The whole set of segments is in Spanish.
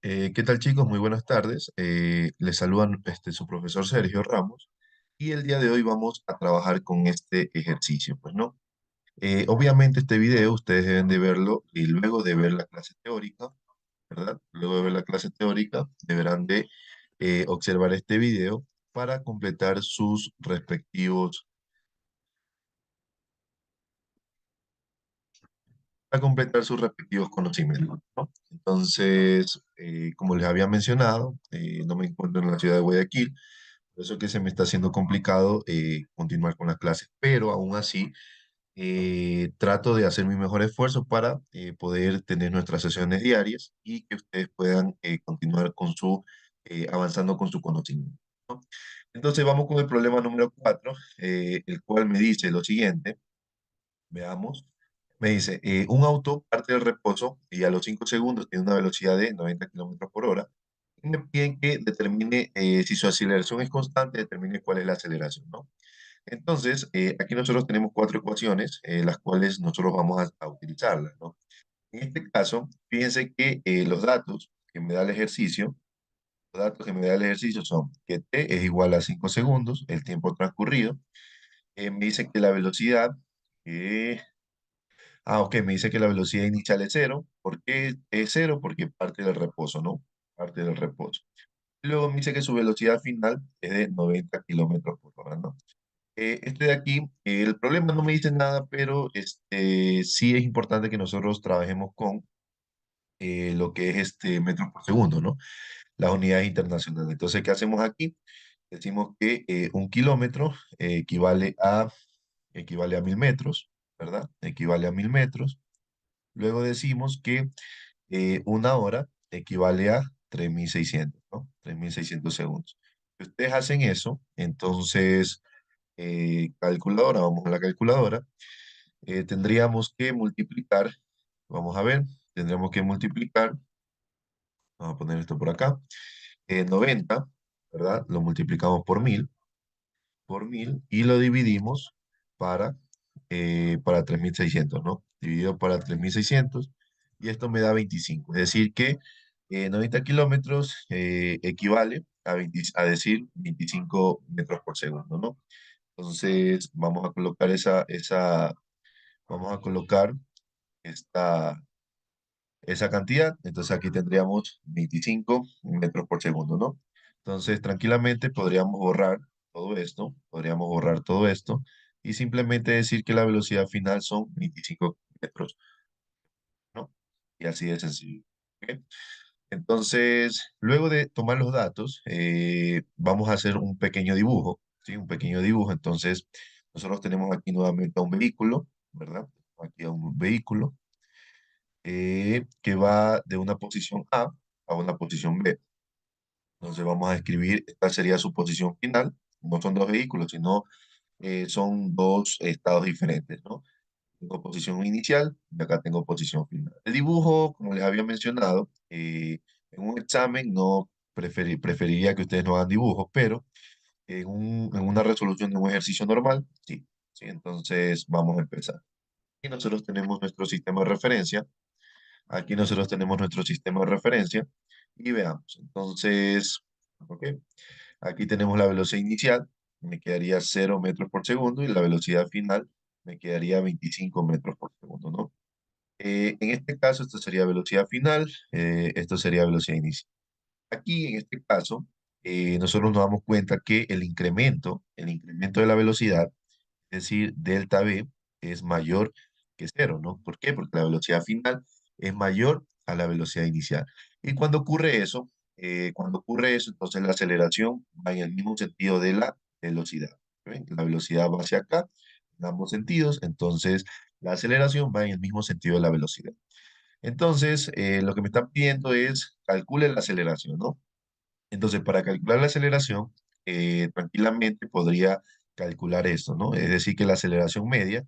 ¿Qué tal, chicos? Muy buenas tardes. Les saludan su profesor Sergio Ramos y el día de hoy vamos a trabajar con este ejercicio, pues, ¿no? Obviamente este video ustedes deben de verlo y luego de ver la clase teórica, ¿verdad? Luego de ver la clase teórica deberán de observar este video para completar sus respectivos conocimientos, ¿no? Entonces, como les había mencionado, no me encuentro en la ciudad de Guayaquil. Por eso que se me está haciendo complicado continuar con las clases, pero aún así trato de hacer mi mejor esfuerzo para poder tener nuestras sesiones diarias y que ustedes puedan continuar avanzando con su conocimiento, ¿no? Entonces vamos con el problema número 4, el cual me dice lo siguiente, veamos. Me dice, un auto parte del reposo y a los 5 segundos tiene una velocidad de 90 kilómetros por hora. Y me piden que determine, si su aceleración es constante, determine cuál es la aceleración, ¿no? Entonces, aquí nosotros tenemos cuatro ecuaciones, las cuales nosotros vamos a utilizarlas, ¿no? En este caso, fíjense que los datos que me da el ejercicio son que t es igual a 5 segundos, el tiempo transcurrido. Me dice que la velocidad, eh, me dice que la velocidad inicial es cero. ¿Por qué es cero? Porque parte del reposo, ¿no? Parte del reposo. Luego me dice que su velocidad final es de 90 kilómetros por hora, ¿no? Este de aquí, el problema no me dice nada, pero sí es importante que nosotros trabajemos con lo que es metros por segundo, ¿no? Las unidades internacionales. Entonces, ¿qué hacemos aquí? Decimos que un kilómetro equivale a 1000 metros, ¿verdad? Equivale a 1000 metros. Luego decimos que una hora equivale a 3600, ¿no? 3600 segundos. Si ustedes hacen eso, entonces, calculadora, vamos a la calculadora, tendríamos que multiplicar, vamos a ver, tendríamos que multiplicar, vamos a poner esto por acá, 90, ¿verdad? Lo multiplicamos por mil y lo dividimos para, para 3600, ¿no? Dividido para 3600 y esto me da 25. Es decir que 90 kilómetros equivale a decir 25 metros por segundo, ¿no? Entonces vamos a colocar vamos a colocar esa cantidad. Entonces aquí tendríamos 25 metros por segundo, ¿no? Entonces tranquilamente podríamos borrar todo esto y simplemente decir que la velocidad final son 25 metros, ¿no? Y así de sencillo. ¿Ok? Entonces, luego de tomar los datos, vamos a hacer un pequeño dibujo, ¿sí? Un pequeño dibujo. Entonces, nosotros tenemos aquí nuevamente un vehículo, ¿verdad? Aquí a un vehículo que va de una posición A a una posición B. Entonces vamos a escribir, esta sería su posición final. No son dos vehículos, sino son dos estados diferentes, ¿no? Tengo posición inicial y acá tengo posición final. El dibujo, como les había mencionado, en un examen no preferiría que ustedes no hagan dibujos, pero en una resolución de un ejercicio normal, sí. Sí, entonces vamos a empezar. Y nosotros tenemos nuestro sistema de referencia. Aquí nosotros tenemos nuestro sistema de referencia y veamos. Entonces, ok, aquí tenemos la velocidad inicial, me quedaría 0 metros por segundo y la velocidad final me quedaría 25 metros por segundo, ¿no? En este caso, esto sería velocidad final, esto sería velocidad inicial. Aquí, en este caso, nosotros nos damos cuenta que el incremento de la velocidad, es decir, delta V, es mayor que cero, ¿no? ¿Por qué? Porque la velocidad final es mayor a la velocidad inicial. Y cuando ocurre eso, entonces la aceleración va en el mismo sentido de la velocidad. ¿Ven? La velocidad va hacia acá, en ambos sentidos, entonces la aceleración va en el mismo sentido de la velocidad. Entonces, lo que me están pidiendo es calcule la aceleración, ¿no? Entonces, para calcular la aceleración, tranquilamente podría calcular esto, ¿no? Es decir, que la aceleración media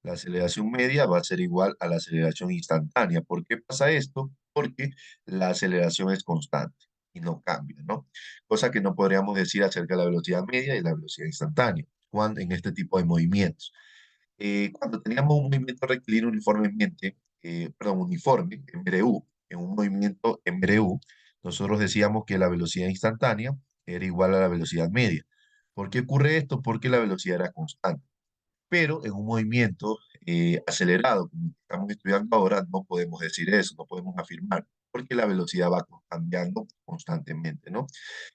va a ser igual a la aceleración instantánea. ¿Por qué pasa esto? Porque la aceleración es constante y no cambia, ¿no? Cosa que no podríamos decir acerca de la velocidad media y la velocidad instantánea cuando, en este tipo de movimientos. Cuando teníamos un movimiento rectilíneo uniforme, MRU, en un movimiento MRU, nosotros decíamos que la velocidad instantánea era igual a la velocidad media. ¿Por qué ocurre esto? Porque la velocidad era constante. Pero en un movimiento acelerado, como el que estamos estudiando ahora, no podemos decir eso, no podemos afirmar, porque la velocidad va cambiando constantemente, ¿no?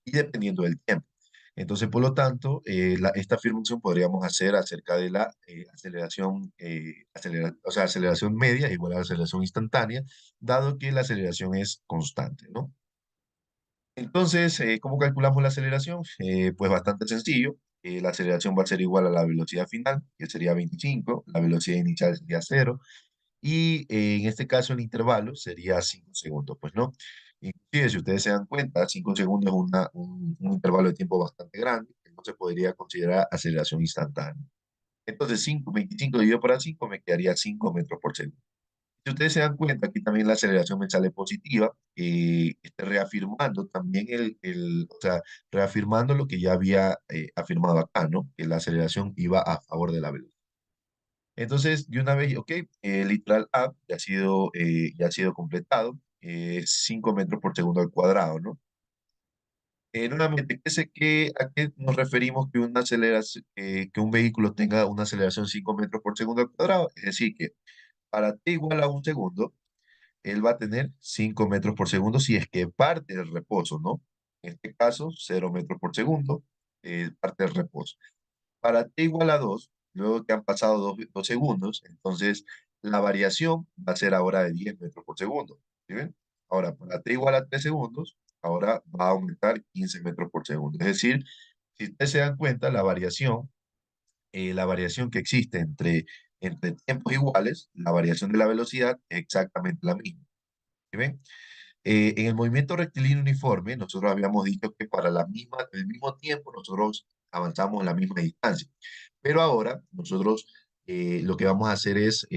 Y dependiendo del tiempo. Entonces, por lo tanto, esta afirmación podríamos hacer acerca de la aceleración, o sea, aceleración media igual a la aceleración instantánea, dado que la aceleración es constante, ¿no? Entonces, ¿cómo calculamos la aceleración? Pues bastante sencillo. La aceleración va a ser igual a la velocidad final, que sería 25, la velocidad inicial sería 0, y en este caso el intervalo sería 5 segundos, pues no. Inclusive, si ustedes se dan cuenta, 5 segundos es un intervalo de tiempo bastante grande, entonces podría considerar aceleración instantánea. Entonces, 25 dividido por 5 me quedaría 5 metros por segundo. Si ustedes se dan cuenta, aquí también la aceleración me sale positiva, reafirmando también o sea, reafirmando lo que ya había afirmado acá, ¿no? Que la aceleración iba a favor de la velocidad. Entonces, de una vez, ok, literal A ya ha sido completado, 5 metros por segundo al cuadrado, ¿no? Nuevamente, ¿a qué nos referimos que una aceleración, que un vehículo tenga una aceleración 5 metros por segundo al cuadrado? Es decir, que para t igual a un segundo, él va a tener 5 metros por segundo si es que parte del reposo, ¿no? En este caso, 0 metros por segundo, parte del reposo. Para t igual a 2, luego que han pasado 2 segundos, entonces la variación va a ser ahora de 10 metros por segundo. ¿Sí ven? Ahora, para t igual a 3 segundos, ahora va a aumentar 15 metros por segundo. Es decir, si ustedes se dan cuenta, la variación que existe entre tiempos iguales, la variación de la velocidad es exactamente la misma. ¿Sí ven? En el movimiento rectilíneo uniforme, nosotros habíamos dicho que para el mismo tiempo nosotros avanzamos en la misma distancia. Pero ahora nosotros lo que vamos a hacer es,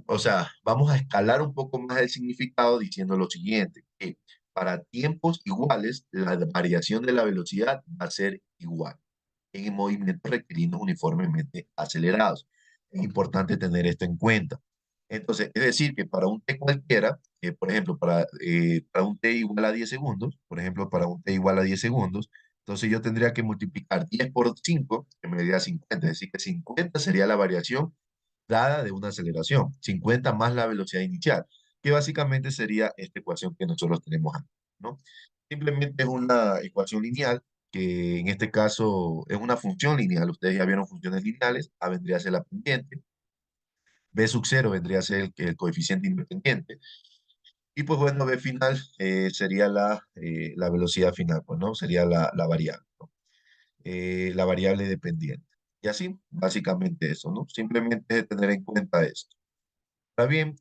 o sea, vamos a escalar un poco más el significado diciendo lo siguiente, que para tiempos iguales, la variación de la velocidad va a ser igual en movimientos rectilíneos uniformemente acelerados. Es importante tener esto en cuenta. Entonces, es decir, que para un t cualquiera, por ejemplo, para un t igual a 10 segundos, por ejemplo, para un t igual a 10 segundos, entonces yo tendría que multiplicar 10 por 5, que me daría 50, es decir, que 50 sería la variación dada de una aceleración, 50 más la velocidad inicial, que básicamente sería esta ecuación que nosotros tenemos aquí, ¿no? Simplemente es una ecuación lineal, que en este caso es una función lineal. Ustedes ya vieron funciones lineales, A vendría a ser la pendiente, B sub 0 vendría a ser el coeficiente independiente, y pues bueno, B final sería la velocidad final, pues, ¿no? Sería la variable, ¿no? La variable dependiente. Y así, básicamente eso, ¿no? Simplemente es tener en cuenta esto. Está bien,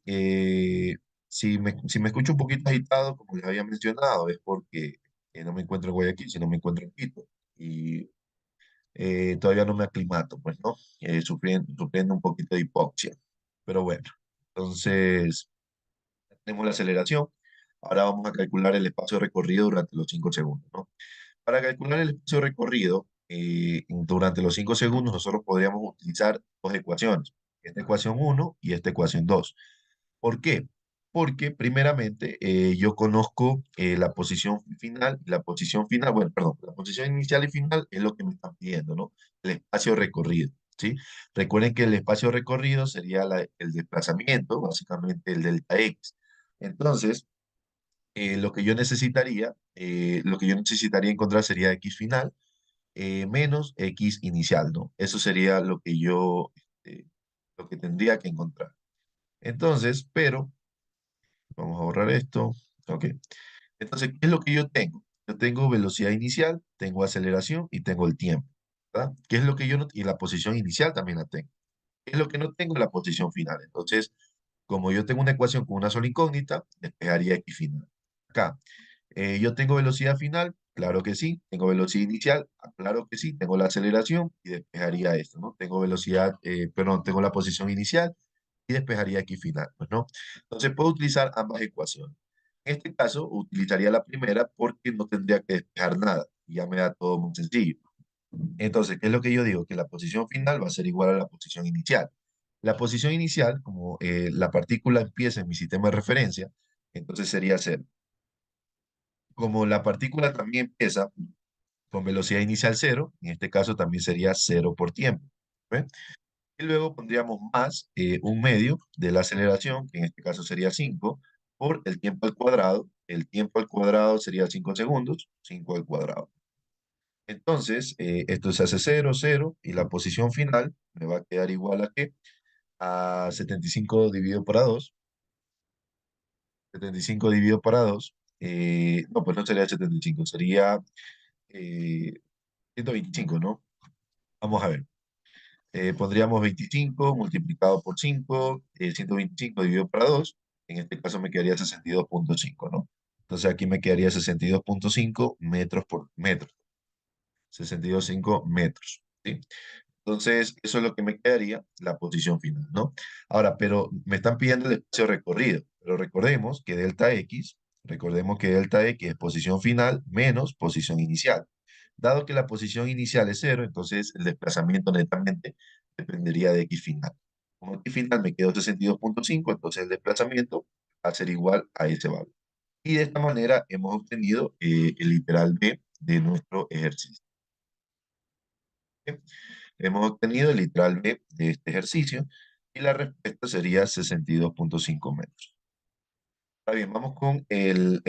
si me escucho un poquito agitado, como les había mencionado, es porque no me encuentro en Guayaquil, sino me encuentro en Quito. Y todavía no me aclimato, pues, ¿no? Sufriendo un poquito de hipoxia. Pero bueno, entonces tenemos la aceleración. Ahora vamos a calcular el espacio recorrido durante los 5 segundos, ¿no? Para calcular el espacio recorrido durante los 5 segundos, nosotros podríamos utilizar dos ecuaciones, esta ecuación uno y esta ecuación 2. ¿Por qué? Porque primeramente yo conozco la posición final y la posición final, bueno, perdón, la posición inicial y final es lo que me están pidiendo, ¿no? El espacio recorrido, ¿sí? Recuerden que el espacio recorrido sería el desplazamiento, básicamente el delta X. Entonces, lo que yo necesitaría encontrar sería X final menos X inicial, ¿no? Eso sería lo que tendría que encontrar. Entonces, pero vamos a borrar esto. Ok. Entonces, ¿qué es lo que yo tengo? Yo tengo velocidad inicial, tengo aceleración y tengo el tiempo, ¿verdad? ¿Qué es lo que yo no? Y la posición inicial también la tengo. ¿Qué es lo que no tengo? La posición final. Entonces, como yo tengo una ecuación con una sola incógnita, despejaría X final. Acá, yo tengo velocidad final, claro que sí. Tengo velocidad inicial, claro que sí. Tengo la aceleración y despejaría esto, ¿no? Tengo perdón, tengo la posición inicial y despejaría X final, pues, ¿no? Entonces puedo utilizar ambas ecuaciones. En este caso, utilizaría la primera porque no tendría que despejar nada. Y ya me da todo muy sencillo. Entonces, ¿qué es lo que yo digo? Que la posición final va a ser igual a la posición inicial. La posición inicial, como la partícula empieza en mi sistema de referencia, entonces sería 0. como la partícula también empieza con velocidad inicial cero, en este caso también sería cero por tiempo. ¿Ve? Y luego pondríamos más un medio de la aceleración, que en este caso sería 5 por el tiempo al cuadrado. El tiempo al cuadrado sería 5 segundos, 5 al cuadrado. Entonces, esto se hace cero cero y la posición final me va a quedar igual a qué? A 75 dividido por dos. 75 dividido por dos. No, pues no sería 75, sería eh, 125, ¿no? Vamos a ver. Pondríamos 25 multiplicado por 5, 125 dividido por 2. En este caso me quedaría 62,5, ¿no? Entonces aquí me quedaría 62,5 metros por metro. 62,5 metros, ¿sí? Entonces, eso es lo que me quedaría, la posición final, ¿no? Ahora, pero me están pidiendo el espacio recorrido, pero recordemos que delta X es posición final menos posición inicial. Dado que la posición inicial es cero, entonces el desplazamiento netamente dependería de X final. Como X final me quedó 62,5, entonces el desplazamiento va a ser igual a ese valor. Y de esta manera hemos obtenido el literal B de nuestro ejercicio. ¿Ok? Hemos obtenido el literal B de este ejercicio y la respuesta sería 62,5 metros. Está bien, vamos con el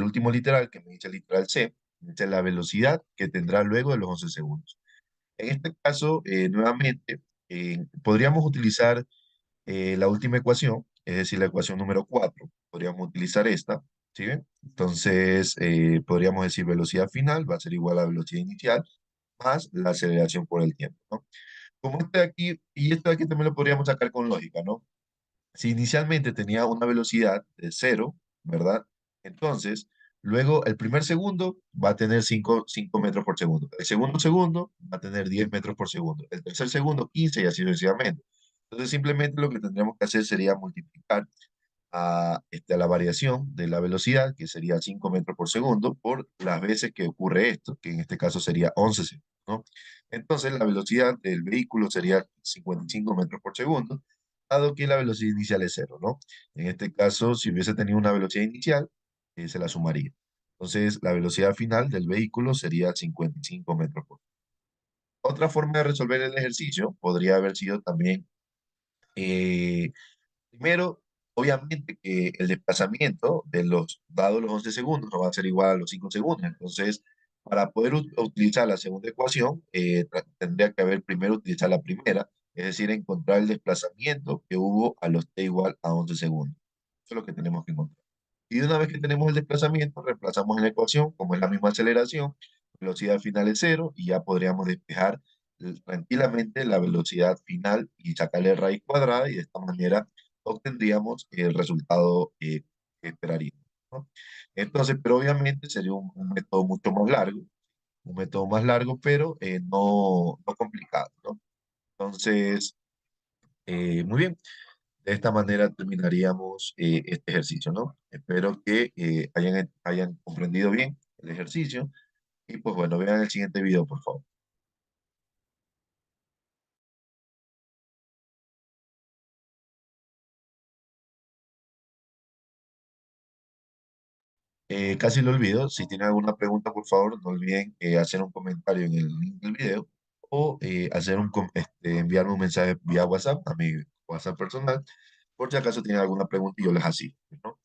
último literal que me dice el literal C, dice la velocidad que tendrá luego de los 11 segundos. En este caso, nuevamente, podríamos utilizar la última ecuación, es decir, la ecuación número 4. Podríamos utilizar esta, ¿sí ven? Entonces, podríamos decir velocidad final va a ser igual a velocidad inicial más la aceleración por el tiempo, ¿no? Como este de aquí, y esto de aquí también lo podríamos sacar con lógica, ¿no? Si inicialmente tenía una velocidad de cero, ¿verdad? Entonces, luego el primer segundo va a tener 5 metros por segundo. El segundo segundo va a tener 10 metros por segundo. El tercer segundo, 15 y así sucesivamente. Entonces, simplemente lo que tendríamos que hacer sería multiplicar a la variación de la velocidad, que sería 5 metros por segundo, por las veces que ocurre esto, que en este caso sería 11 segundos, ¿no? Entonces, la velocidad del vehículo sería 55 metros por segundo, dado que la velocidad inicial es cero, ¿no? En este caso, si hubiese tenido una velocidad inicial, se la sumaría. Entonces, la velocidad final del vehículo sería 55 metros por segundo. Otra forma de resolver el ejercicio podría haber sido también eh, primero, obviamente que el desplazamiento dados los 11 segundos, no va a ser igual a los 5 segundos. Entonces, para poder utilizar la segunda ecuación, tendría que haber primero utilizar la primera, es decir, encontrar el desplazamiento que hubo a los t igual a 11 segundos. Eso es lo que tenemos que encontrar. Y una vez que tenemos el desplazamiento, reemplazamos en la ecuación, como es la misma aceleración, velocidad final es cero, y ya podríamos despejar tranquilamente la velocidad final y sacarle raíz cuadrada, y de esta manera obtendríamos el resultado que esperaríamos, ¿no? Entonces, pero obviamente sería un método mucho más largo, un método más largo, pero no complicado, ¿no? Entonces, muy bien. De esta manera terminaríamos este ejercicio, ¿no? Espero que hayan comprendido bien el ejercicio y pues bueno, vean el siguiente video, por favor. Casi lo olvido, si tienen alguna pregunta, por favor, no olviden hacer un comentario en el link del video o enviarme un mensaje vía WhatsApp a mi WhatsApp personal, por si acaso tienen alguna pregunta y yo les asisto, ¿no?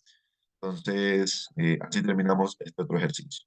Entonces, así terminamos este otro ejercicio.